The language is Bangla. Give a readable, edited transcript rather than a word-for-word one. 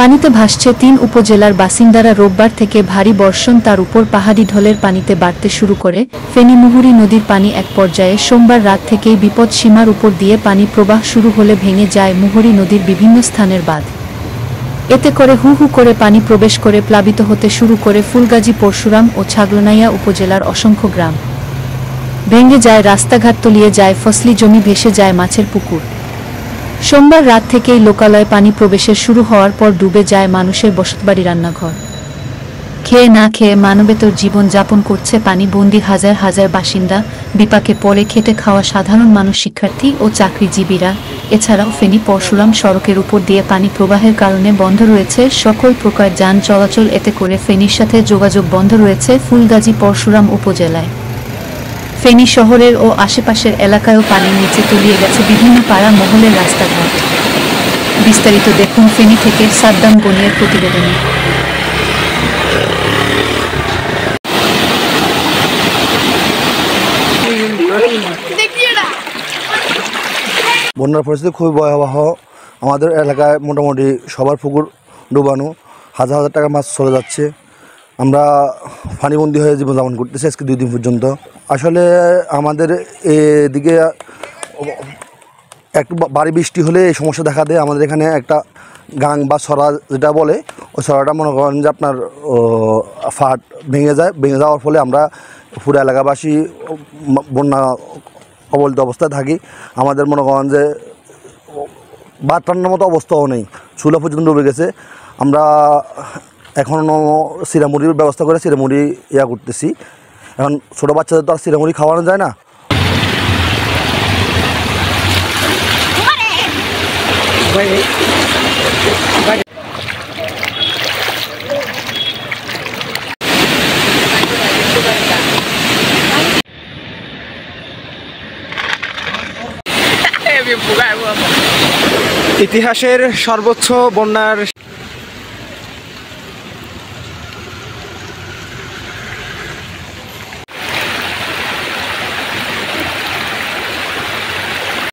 পানিতে ভাসছে ৩ উপজেলার বাসিন্দারা। রোববার থেকে ভারী বর্ষণ তার উপর পাহাড়ি ঢলের পানিতে বাড়তে শুরু করে। ফেনী মুহুরী নদীর পানি এক পর্যায়ে সোমবার রাত থেকেই বিপদ সীমার উপর দিয়ে পানি প্রবাহ শুরু হলে ভেঙে যায় মুহুরী নদীর বিভিন্ন স্থানের বাঁধ। এতে করে হু হু করে পানি প্রবেশ করে প্লাবিত হতে শুরু করে ফুলগাজী, পরশুরাম ও ছাগলনাইয়া উপজেলার অসংখ্য গ্রাম। ভেঙে যায় রাস্তাঘাট, তলিয়ে যায় ফসলি জমি, ভেসে যায় মাছের পুকুর। সোমবার রাত থেকেই লোকালয়ে পানি প্রবেশের শুরু হওয়ার পর ডুবে যায় মানুষের বসতবাড়ি, রান্নাঘর। খেয়ে না খেয়ে মানবেতর জীবন যাপন করছে পানিবন্দী হাজার হাজার বাসিন্দা। বিপাকে পড়ে খেটে খাওয়া সাধারণ মানুষ, শিক্ষার্থী ও চাকরিজীবীরা। এছাড়াও ফেনী পরশুরাম সড়কের উপর দিয়ে পানি প্রবাহের কারণে বন্ধ রয়েছে সকল প্রকার যান চলাচল। এতে করে ফেনীর সাথে যোগাযোগ বন্ধ রয়েছে ফুলগাজী, পরশুরাম উপজেলায়। ফেনী শহরের ও আশেপাশের এলাকায়ও পানির নিচে তলিয়ে গেছে বিভিন্ন পাড়া মহলের রাস্তাঘাট। বিস্তারিত দেখুন ফেনী থেকে সাদ্দাম গনিয়ার প্রতিবেদনে। বন্যার পরিস্থিতি খুবই ভয়াবহ। আমাদের এলাকায় মোটামুটি সবার পুকুর ডুবানো, হাজার হাজার টাকা মাছ চলে যাচ্ছে। আমরা পানিবন্দী হয়ে জীবনযাপন করতেছি আজকে 2 দিন পর্যন্ত। আসলে আমাদের এদিকে একটু ভারী বৃষ্টি হলে এই সমস্যা দেখা দেয়। আমাদের এখানে একটা গাং বা সরা যেটা বলে, ওই সরাটা মনে করেন যে আপনার ফাট ভেঙে যায়। ভেঙে যাওয়ার ফলে আমরা পুরো এলাকাবাসী বন্যা কবলিত অবস্থায় থাকি। আমাদের মনে করেন যে ভাত রান্নার মতো অবস্থাও নেই, চুলা পর্যন্ত ডুবে গেছে। আমরা এখনও চিরামুড়ির ব্যবস্থা করে চিরামুড়ি করতেছি। এখন ছোটো বাচ্চাদের তো আর চিরামুড়ি খাওয়ানো যায় না। ইতিহাসের সর্বোচ্চ বন্যার